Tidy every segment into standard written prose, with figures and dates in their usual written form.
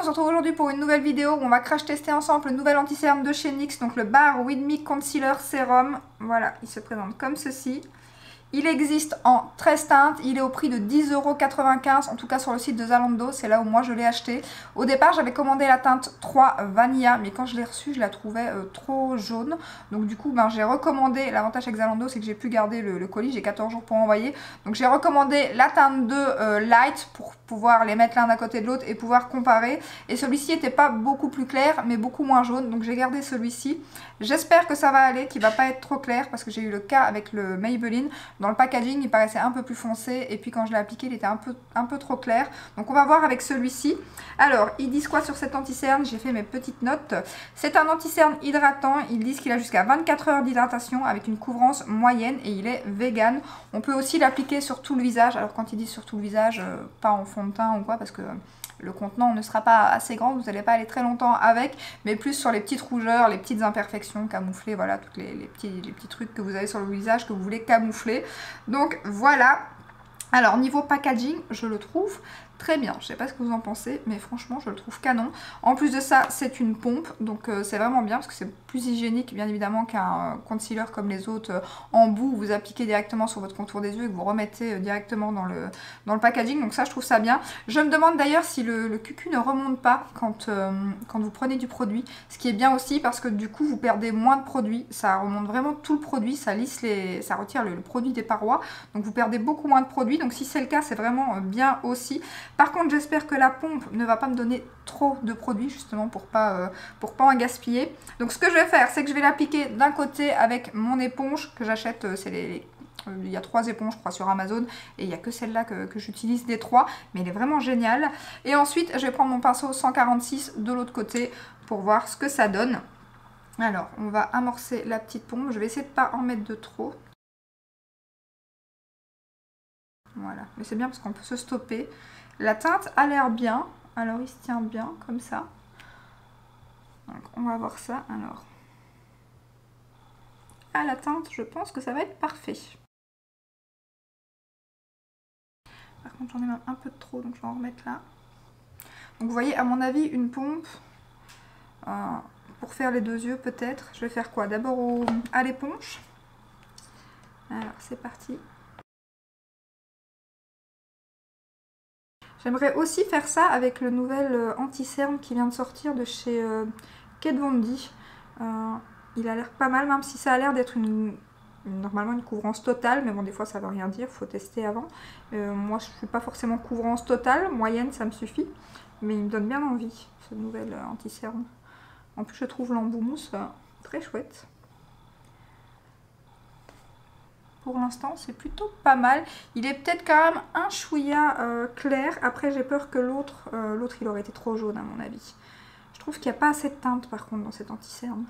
se retrouve aujourd'hui pour une nouvelle vidéo où on va crash tester ensemble le nouvel anti-cerne de chez NYX, donc le Bare With Me Concealer Serum. Voilà, il se présente comme ceci. Il existe en 13 teintes, il est au prix de 10,95 €, en tout cas sur le site de Zalando, c'est là où moi je l'ai acheté. Au départ j'avais commandé la teinte 3 Vanilla, mais quand je l'ai reçue je la trouvais trop jaune. Donc du coup j'ai recommandé, l'avantage avec Zalando c'est que j'ai pu garder le colis, j'ai 14 jours pour envoyer. Donc j'ai recommandé la teinte 2 Light pour pouvoir les mettre l'un à côté de l'autre et pouvoir comparer. Et celui-ci n'était pas beaucoup plus clair mais beaucoup moins jaune, donc j'ai gardé celui-ci. J'espère que ça va aller, qu'il va pas être trop clair parce que j'ai eu le cas avec le Maybelline. Dans le packaging, il paraissait un peu plus foncé et puis quand je l'ai appliqué, il était un peu trop clair. Donc on va voir avec celui-ci. Alors, ils disent quoi sur cet anti-cerne? J'ai fait mes petites notes. C'est un anti-cerne hydratant. Ils disent qu'il a jusqu'à 24 heures d'hydratation avec une couvrance moyenne et il est vegan. On peut aussi l'appliquer sur tout le visage. Alors quand ils disent sur tout le visage, pas en fond de teint ou quoi, parce que le contenant ne sera pas assez grand, vous n'allez pas aller très longtemps avec, mais plus sur les petites rougeurs, les petites imperfections camouflées, voilà, tous les petits trucs que vous avez sur le visage que vous voulez camoufler. Donc voilà. Alors niveau packaging, je le trouve très bien. Je sais pas ce que vous en pensez, mais franchement je le trouve canon. En plus de ça, c'est une pompe, donc c'est vraiment bien parce que c'est plus hygiénique bien évidemment qu'un concealer comme les autres en bout où vous appliquez directement sur votre contour des yeux et que vous remettez directement dans le packaging. Donc ça je trouve ça bien. Je me demande d'ailleurs si le cucu ne remonte pas quand vous prenez du produit, ce qui est bien aussi parce que du coup vous perdez moins de produit. Ça remonte vraiment tout le produit, ça lisse ça retire le produit des parois, donc vous perdez beaucoup moins de produit. Donc si c'est le cas, c'est vraiment bien aussi. Par contre, j'espère que la pompe ne va pas me donner trop de produits, justement, pour pas en gaspiller. Donc ce que je vais faire, c'est que je vais l'appliquer d'un côté avec mon éponge que j'achète, il y a 3 éponges, je crois, sur Amazon, et il n'y a que celle-là que j'utilise des 3, mais elle est vraiment géniale. Et ensuite, je vais prendre mon pinceau 146 de l'autre côté pour voir ce que ça donne. Alors, on va amorcer la petite pompe. Je vais essayer de ne pas en mettre de trop. Voilà, mais c'est bien parce qu'on peut se stopper. La teinte a l'air bien, alors il se tient bien comme ça. Donc on va voir ça. Alors, à la teinte, je pense que ça va être parfait. Par contre j'en ai même un peu de trop, donc je vais en remettre là. Donc vous voyez, à mon avis, une pompe pour faire les deux yeux peut-être. Je vais faire quoi? D'abord à l'éponge. Alors c'est parti. J'aimerais aussi faire ça avec le nouvel anti-cerne qui vient de sortir de chez Kat Von D. Il a l'air pas mal, même si ça a l'air d'être normalement une couvrance totale, mais bon, des fois ça veut rien dire, il faut tester avant. Moi je ne suis pas forcément couvrance totale, moyenne ça me suffit, mais il me donne bien envie ce nouvel anti-cerne. En plus je trouve l'embout mousse très chouette. Pour l'instant c'est plutôt pas mal. Il est peut-être quand même un chouïa clair. Après j'ai peur que l'autre il aurait été trop jaune à mon avis. Je trouve qu'il n'y a pas assez de teinte par contre dans cet anti-cerne.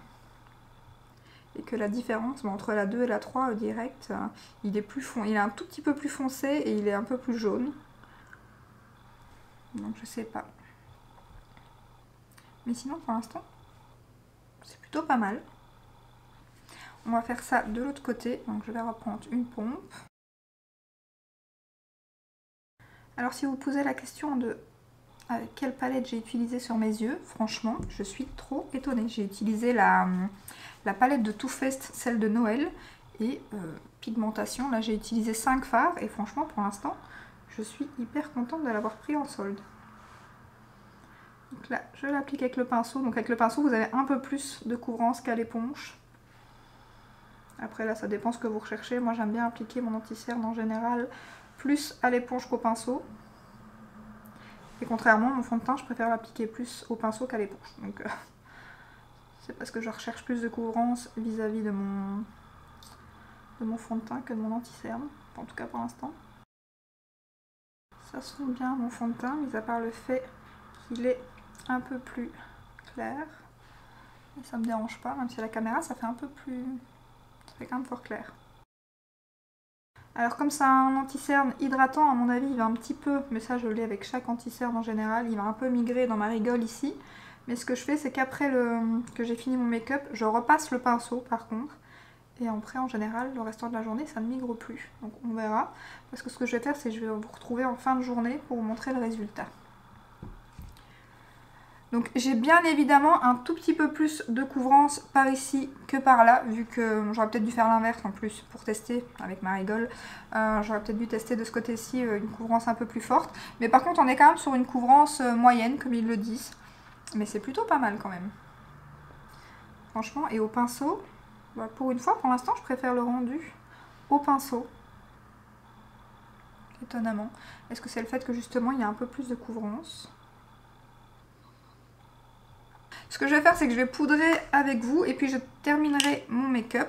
Et que la différence entre la 2 et la 3 direct, il est un tout petit peu plus foncé et il est un peu plus jaune. Donc je sais pas. Mais sinon pour l'instant c'est plutôt pas mal. On va faire ça de l'autre côté, donc je vais reprendre une pompe. Alors si vous posez la question de avec quelle palette j'ai utilisé sur mes yeux, franchement je suis trop étonnée. J'ai utilisé la palette de Too Faced, celle de Noël, et pigmentation, là j'ai utilisé 5 fards et franchement pour l'instant je suis hyper contente de l'avoir pris en solde. Donc là je l'applique avec le pinceau, donc avec le pinceau vous avez un peu plus de couvrance qu'à l'éponge. Après là ça dépend ce que vous recherchez, moi j'aime bien appliquer mon anti-cerne en général plus à l'éponge qu'au pinceau. Et contrairement, mon fond de teint je préfère l'appliquer plus au pinceau qu'à l'éponge. Donc c'est parce que je recherche plus de couvrance vis-à-vis de mon fond de teint que de mon anti-cerne, en tout cas pour l'instant. Ça sent bien mon fond de teint, mis à part le fait qu'il est un peu plus clair. Et ça me dérange pas, même si à la caméra ça fait un peu plus... ça fait quand même fort clair. Alors comme c'est un anti-cerne hydratant, à mon avis il va un petit peu, mais ça je l'ai avec chaque anti-cerne en général, il va un peu migrer dans ma rigole ici. Mais ce que je fais c'est qu'après que j'ai fini mon make-up, je repasse le pinceau par contre. Et après en général le restant de la journée ça ne migre plus. Donc on verra. Parce que ce que je vais faire c'est que je vais vous retrouver en fin de journée pour vous montrer le résultat. Donc j'ai bien évidemment un tout petit peu plus de couvrance par ici que par là, vu que j'aurais peut-être dû faire l'inverse en plus pour tester avec ma rigole. J'aurais peut-être dû tester de ce côté-ci une couvrance un peu plus forte. Mais par contre on est quand même sur une couvrance moyenne comme ils le disent. Mais c'est plutôt pas mal quand même. Franchement, et au pinceau, bah pour une fois pour l'instant je préfère le rendu au pinceau. Étonnamment. Est-ce que c'est le fait que justement il y a un peu plus de couvrance ? Ce que je vais faire, c'est que je vais poudrer avec vous et puis je terminerai mon make-up.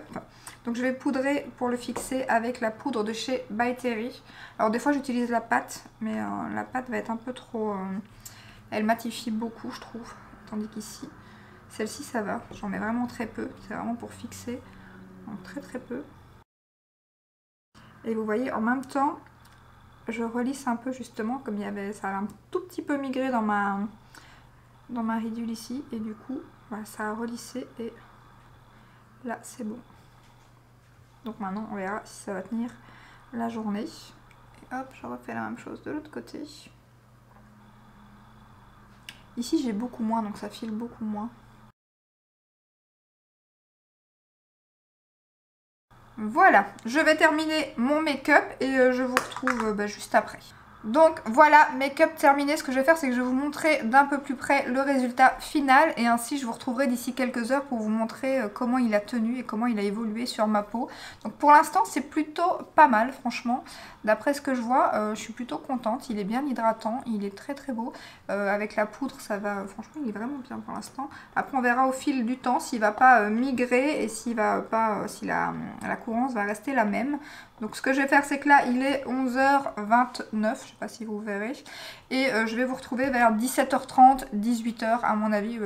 Donc je vais poudrer pour le fixer avec la poudre de chez By Terry. Alors des fois j'utilise la pâte, mais la pâte va être un peu trop... elle matifie beaucoup je trouve. Tandis qu'ici, celle-ci ça va. J'en mets vraiment très peu. C'est vraiment pour fixer. Donc très très peu. Et vous voyez, en même temps, je relisse un peu justement, comme il y avait... ça a un tout petit peu migré dans ma ridule ici, et du coup voilà, ça a relissé et là c'est bon. Donc maintenant on verra si ça va tenir la journée. Et hop, je refais la même chose de l'autre côté. Ici j'ai beaucoup moins, donc ça file beaucoup moins. Voilà, je vais terminer mon make-up et je vous retrouve juste après. Donc voilà, make-up terminé. Ce que je vais faire, c'est que je vais vous montrer d'un peu plus près le résultat final. Et ainsi, je vous retrouverai d'ici quelques heures pour vous montrer comment il a tenu et comment il a évolué sur ma peau. Donc pour l'instant, c'est plutôt pas mal, franchement. D'après ce que je vois, je suis plutôt contente. Il est bien hydratant, il est très très beau. Avec la poudre, ça va... franchement, il est vraiment bien pour l'instant. Après, on verra au fil du temps s'il va pas migrer et s'il va pas, si la couvrance va rester la même. Donc ce que je vais faire, c'est que là, il est 11h29, je ne sais pas si vous verrez. Et je vais vous retrouver vers 17h30, 18h à mon avis,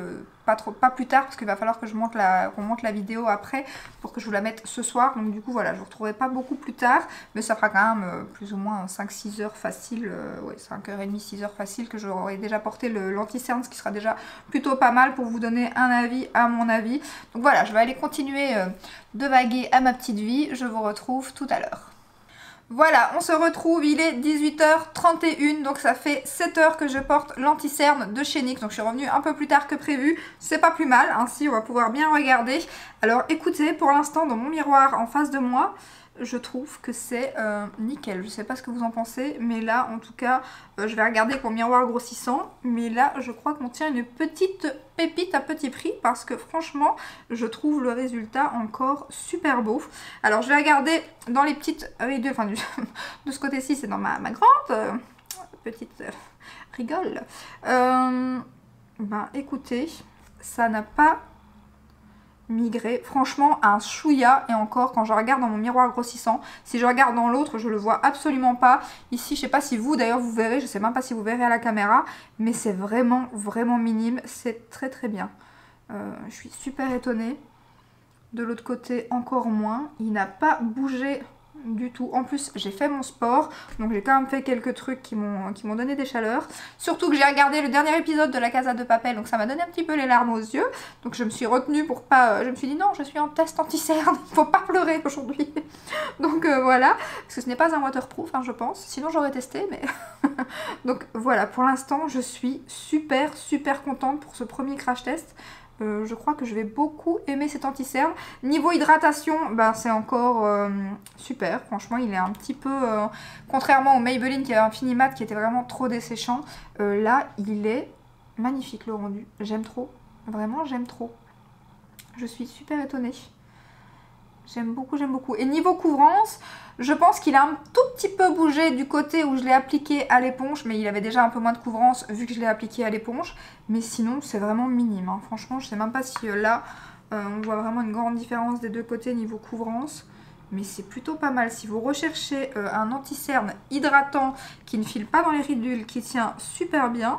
pas plus tard, parce qu'il va falloir que qu'on monte la vidéo après pour que je vous la mette ce soir. Donc du coup, voilà, je vous retrouverai pas beaucoup plus tard, mais ça fera quand même plus ou moins 5-6 heures facile, ouais, 5h30, 6 heures facile que j'aurai déjà porté l'anti-cerne, ce qui sera déjà plutôt pas mal pour vous donner un avis à mon avis. Donc voilà, je vais aller continuer de vaguer à ma petite vie. Je vous retrouve tout à l'heure. Voilà, on se retrouve, il est 18h31, donc ça fait 7 heures que je porte l'anti-cerne de chez NYX. Donc je suis revenue un peu plus tard que prévu, c'est pas plus mal, ainsi on va pouvoir bien regarder. Alors écoutez, pour l'instant dans mon miroir en face de moi, je trouve que c'est nickel. Je sais pas ce que vous en pensez, mais là en tout cas, je vais regarder avec mon miroir grossissant. Mais là, je crois qu'on tient une petite pépite à petit prix parce que franchement, je trouve le résultat encore super beau. Alors je vais regarder dans les petites rideaux, enfin de ce côté-ci, c'est dans ma grande petite rigole. Ben écoutez, ça n'a pas migré, franchement un chouïa, et encore quand je regarde dans mon miroir grossissant, si je regarde dans l'autre je le vois absolument pas. Ici je sais pas si vous d'ailleurs vous verrez, je sais même pas si vous verrez à la caméra, mais c'est vraiment minime, c'est très très bien. Je suis super étonnée. De l'autre côté encore moins, il n'a pas bougé du tout. En plus j'ai fait mon sport, donc j'ai quand même fait quelques trucs qui m'ont donné des chaleurs. Surtout que j'ai regardé le dernier épisode de La Casa de Papel, donc ça m'a donné un petit peu les larmes aux yeux. Donc je me suis retenue pour pas... je me suis dit non, je suis en test anti-cerne, il faut pas pleurer aujourd'hui. Donc voilà, parce que ce n'est pas un waterproof, hein, je pense. Sinon j'aurais testé, mais... Donc voilà, pour l'instant je suis super contente pour ce premier crash test. Je crois que je vais beaucoup aimer cet anti-cerne. Niveau hydratation, ben, c'est encore super. Franchement, il est un petit peu... contrairement au Maybelline qui avait un fini mat qui était vraiment trop desséchant. Là, il est magnifique le rendu. J'aime trop. Vraiment, j'aime trop. Je suis super étonnée. J'aime beaucoup. Et niveau couvrance, je pense qu'il a un tout petit peu bougé du côté où je l'ai appliqué à l'éponge, mais il avait déjà un peu moins de couvrance vu que je l'ai appliqué à l'éponge. Mais sinon, c'est vraiment minime, hein. Franchement, je sais même pas si là, on voit vraiment une grande différence des deux côtés niveau couvrance. Mais c'est plutôt pas mal. Si vous recherchez un anti-cerne hydratant qui ne file pas dans les ridules, qui tient super bien,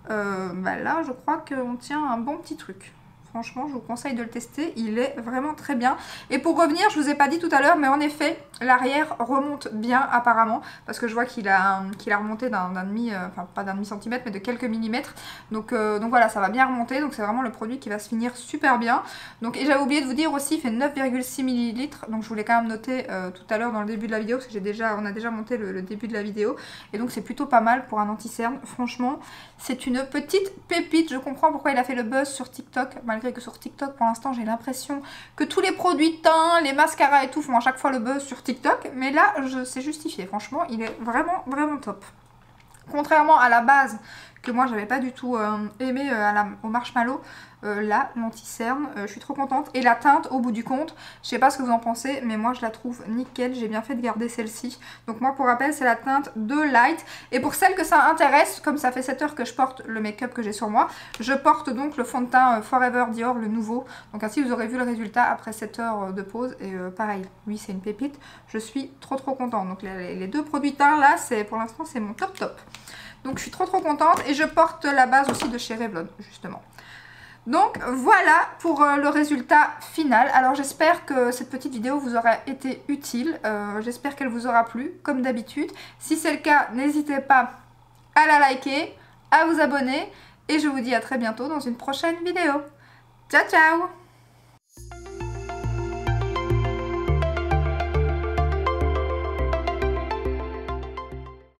bah là, je crois qu'on tient un bon petit truc. Franchement, je vous conseille de le tester, il est vraiment très bien. Et pour revenir, je vous ai pas dit tout à l'heure, mais en effet, L'arrière remonte bien apparemment parce que je vois qu'il a remonté d'un demi, enfin pas d'un demi-centimètre mais de quelques millimètres. Donc voilà, ça va bien remonter, donc c'est vraiment le produit qui va se finir super bien. Donc, et j'avais oublié de vous dire aussi, il fait 9,6 ml, donc je voulais quand même noter tout à l'heure dans le début de la vidéo parce que on a déjà monté le début de la vidéo. Et donc c'est plutôt pas mal pour un anti-cerne, franchement c'est une petite pépite. Je comprends pourquoi il a fait le buzz sur TikTok, malgré que sur TikTok pour l'instant j'ai l'impression que tous les produits teints, les mascaras et tout font à chaque fois le buzz sur TikTok. Mais là, c'est justifié. Franchement, il est vraiment, vraiment top. Contrairement à la base, que moi, j'avais pas du tout aimé au marshmallow, là, l'anti-cerne, je suis trop contente. Et la teinte, au bout du compte, je sais pas ce que vous en pensez, mais moi, je la trouve nickel. J'ai bien fait de garder celle-ci. Donc moi, pour rappel, c'est la teinte de Light. Et pour celles que ça intéresse, comme ça fait 7 heures que je porte le make-up que j'ai sur moi, je porte donc le fond de teint Forever Dior, le nouveau. Donc ainsi, vous aurez vu le résultat après 7 heures de pause. Et pareil, oui, c'est une pépite. Je suis trop contente. Donc les deux produits teints, là, pour l'instant, c'est mon top. Donc je suis trop contente. Et je porte la base aussi de chez Revlon, justement. Donc voilà pour le résultat final. Alors j'espère que cette petite vidéo vous aura été utile. J'espère qu'elle vous aura plu, comme d'habitude. Si c'est le cas, n'hésitez pas à la liker, à vous abonner. Et je vous dis à très bientôt dans une prochaine vidéo. Ciao ciao!